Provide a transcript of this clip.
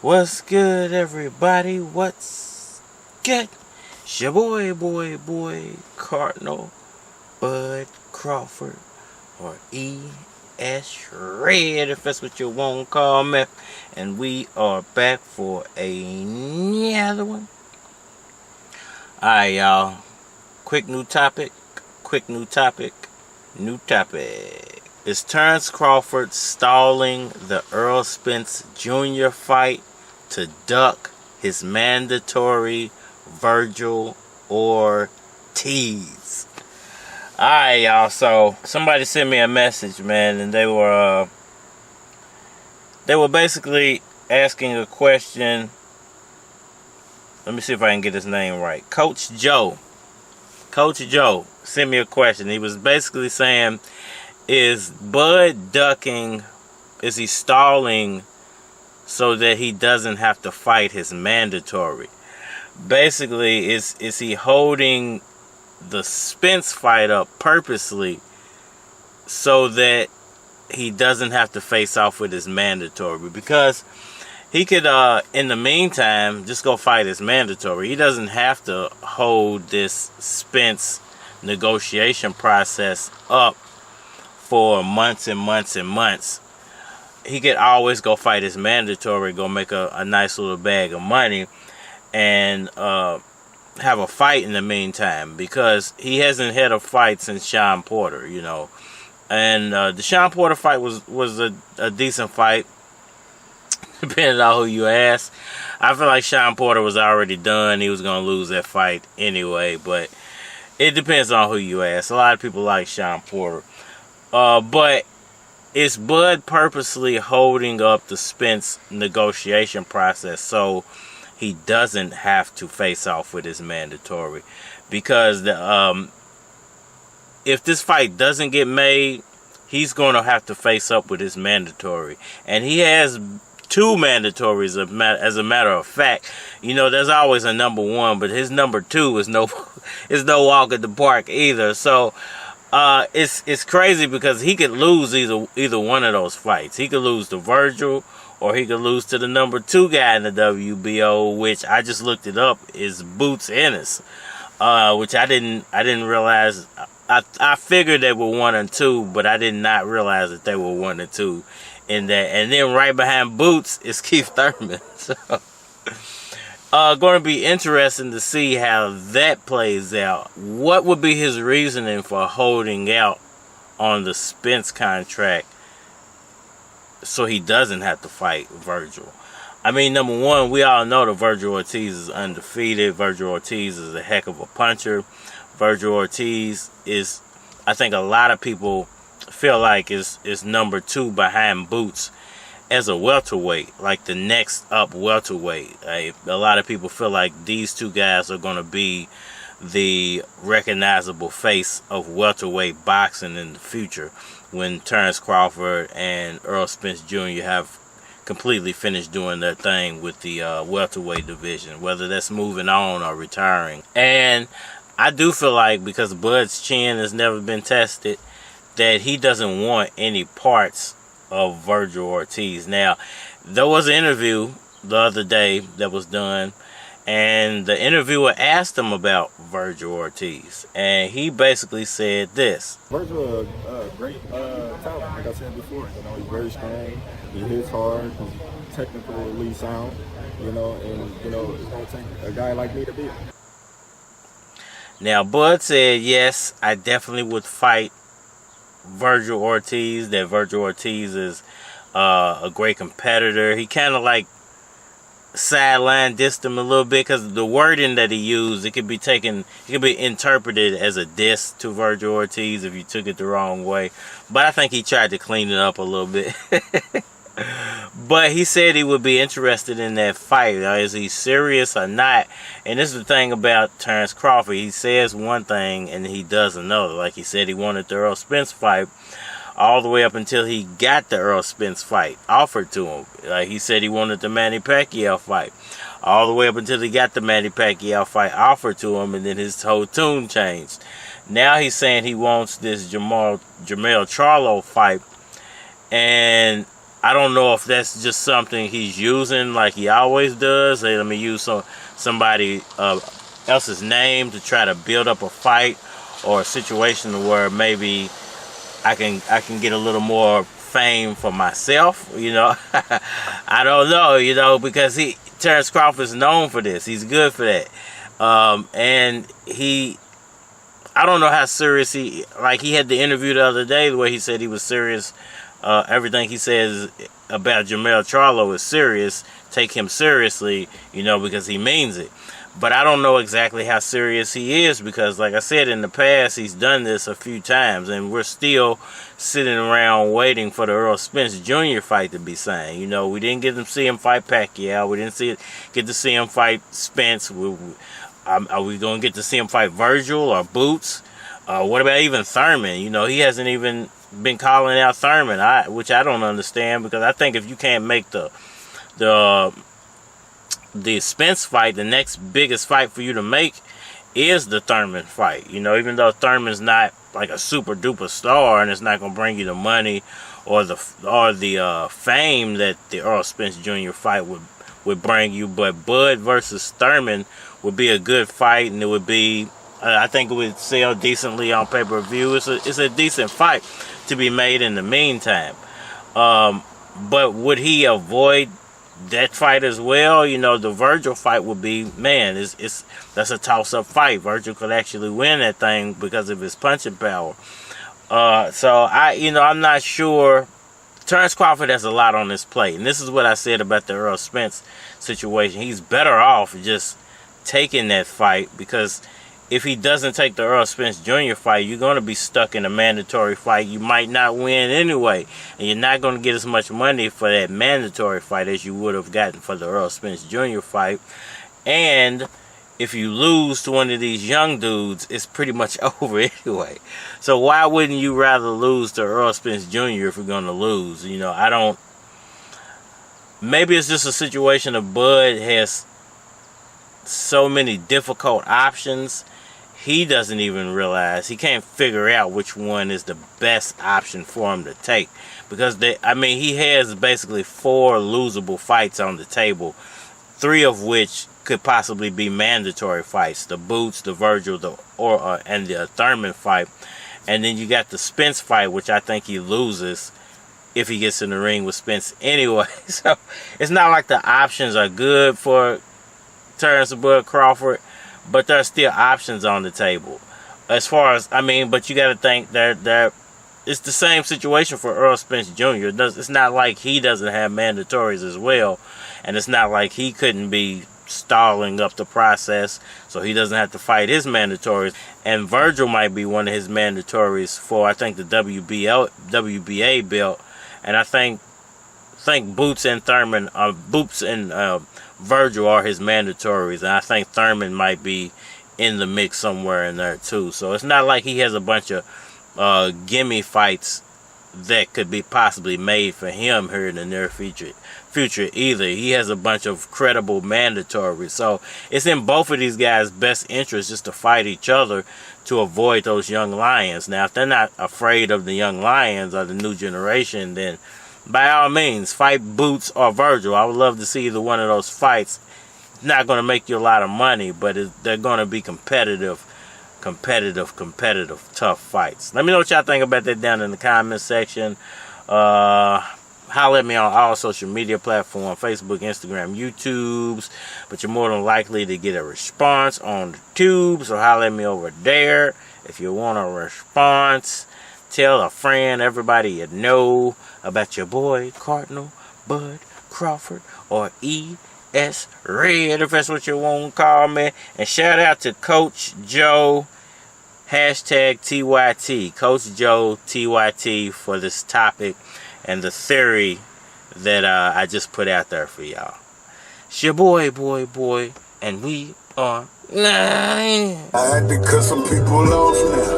What's good, everybody? What's good? It's your boy, Cardinal Bud Crawford, or E.S. Red, if that's what you want to call me. And we are back for another one. Alright, y'all. Quick new topic. Is Terence Crawford stalling the Errol Spence Jr. fight to duck his mandatory Vergil Ortiz? Alright, y'all, so somebody sent me a message, man, and they were basically asking a question. Let me see if I can get his name right. Coach Joe sent me a question. He was basically saying, is Bud ducking, is he stalling so that he doesn't have to fight his mandatory? Basically, is he holding the Spence fight up purposely so that he doesn't have to face off with his mandatory? Because he could, in the meantime, just go fight his mandatory. He doesn't have to hold this Spence negotiation process up for months and months and months. He could always go fight his mandatory, go make a nice little bag of money, and have a fight in the meantime, because he hasn't had a fight since Shawn Porter, you know. And the Shawn Porter fight was a decent fight, depending on who you ask. I feel like Shawn Porter was already done. He was going to lose that fight anyway, but it depends on who you ask. A lot of people like Shawn Porter. But is Bud purposely holding up the Spence negotiation process so he doesn't have to face off with his mandatory? Because if this fight doesn't get made, he's going to have to face up with his mandatory. And he has two mandatories, as a matter of fact. You know, there's always a number one, but his number two is no walk at the park either. So it's crazy, because he could lose either one of those fights. He could lose to Vergil, or he could lose to the number two guy in the WBO, which I just looked it up, is Boots Ennis, which I didn't realize. I figured they were 1 and 2, but I did not realize that they were 1 and 2 in that. And then right behind Boots is Keith Thurman. So going to be interesting to see how that plays out. What would be his reasoning for holding out on the Spence contract so he doesn't have to fight Vergil? I mean, number one, we all know that Vergil Ortiz is undefeated. Vergil Ortiz is a heck of a puncher. Vergil Ortiz is, I think a lot of people feel like is number 2 behind Boots as a welterweight, like the next up welterweight. A lot of people feel like these two guys are going to be the recognizable face of welterweight boxing in the future, when Terence Crawford and Errol Spence Jr. have completely finished doing their thing with the welterweight division, whether that's moving on or retiring. And I do feel like, because Bud's chin has never been tested, that he doesn't want any parts of Vergil Ortiz. Now, there was an interview the other day that was done, and the interviewer asked him about Vergil Ortiz, and he basically said this: Vergil, great talent, like I said before. You know, he's very strong. He hits hard. He's technically sound. You know, and you know, it's gonna take a guy like me to beat him. Now, Bud said, yes, I definitely would fight Vergil Ortiz, that Vergil Ortiz is a great competitor. He kind of like sideline dissed him a little bit, because the wording that he used, it could be interpreted as a diss to Vergil Ortiz if you took it the wrong way. But I think he tried to clean it up a little bit. But he said he would be interested in that fight. Is he serious or not? And this is the thing about Terence Crawford. He says one thing and he does another. Like he said, he wanted the Errol Spence fight all the way up until he got the Errol Spence fight offered to him. Like he said, he wanted the Manny Pacquiao fight all the way up until he got the Manny Pacquiao fight offered to him, and then his whole tune changed. Now he's saying he wants this Jermell Charlo fight, and I don't know if that's just something he's using like he always does. Hey, let me use somebody else's name to try to build up a fight, or a situation where maybe I can get a little more fame for myself, you know. I don't know, you know, because Terence Crawford is known for this. He's good for that. And I don't know how serious he had the interview the other day where he said he was serious. Everything he says about Jermell Charlo is serious. Take him seriously, you know, because he means it. But I don't know exactly how serious he is, because like I said, in the past he's done this a few times, and we're still sitting around waiting for the Errol Spence Jr. fight to be signed. You know, we didn't get to see him fight Pacquiao. We didn't get to see him fight Spence. Are we going to get to see him fight Vergil or Boots? What about even Thurman? You know, he hasn't even been calling out Thurman, which I don't understand, because I think if you can't make the Spence fight, the next biggest fight for you to make is the Thurman fight. You know, even though Thurman's not like a super duper star, and it's not going to bring you the money or the fame that the Errol Spence Jr. fight would bring you, but Bud versus Thurman would be a good fight, and it would be, I think it would sell decently on pay-per-view. It's a decent fight to be made in the meantime. But would he avoid that fight as well? You know, the Vergil fight would be, man, that's a toss-up fight. Vergil could actually win that thing because of his punching power. So I'm not sure. Terence Crawford has a lot on his plate, and this is what I said about the Errol Spence situation. He's better off just taking that fight, because if he doesn't take the Errol Spence Jr. fight, you're going to be stuck in a mandatory fight. You might not win anyway, and you're not going to get as much money for that mandatory fight as you would have gotten for the Errol Spence Jr. fight. And if you lose to one of these young dudes, it's pretty much over anyway. So why wouldn't you rather lose to Errol Spence Jr. if you're going to lose? You know, maybe it's just a situation of Bud has so many difficult options, he doesn't even realize, he can't figure out which one is the best option for him to take, because he has basically 4 losable fights on the table, 3 of which could possibly be mandatory fights: the Boots, the Vergil, and the Thurman fight. And then you got the Spence fight, which I think he loses if he gets in the ring with Spence anyway. So it's not like the options are good for Terence Bud Crawford, but there's still options on the table. As far as, but you got to think that it's the same situation for Errol Spence Jr. It's not like he doesn't have mandatories as well, and it's not like he couldn't be stalling up the process so he doesn't have to fight his mandatories. And Vergil might be one of his mandatories for, I think, the WBA belt, and I think Boots and Thurman, Boots and Vergil are his mandatories, and I think Thurman might be in the mix somewhere in there too. So it's not like he has a bunch of gimme fights that could be possibly made for him here in the near future either. He has a bunch of credible mandatories, so it's in both of these guys' best interest just to fight each other to avoid those young lions. Now, if they're not afraid of the young lions or the new generation, then by all means, fight Boots or Vergil. I would love to see either one of those fights. It's not going to make you a lot of money, but they're going to be competitive, tough fights. Let me know what y'all think about that down in the comment section. Holler at me on all social media platforms, Facebook, Instagram, YouTubes. But you're more than likely to get a response on the tube, so holler at me over there. If you want a response, tell a friend, everybody you know, about your boy Cardinal Bud Crawford, or E.S. Red, if that's what you want to call me. And shout out to Coach Joe, #TYT, Coach Joe TYT, for this topic and the theory that I just put out there for y'all. It's your boy, and we are live. I had to cut some people off now.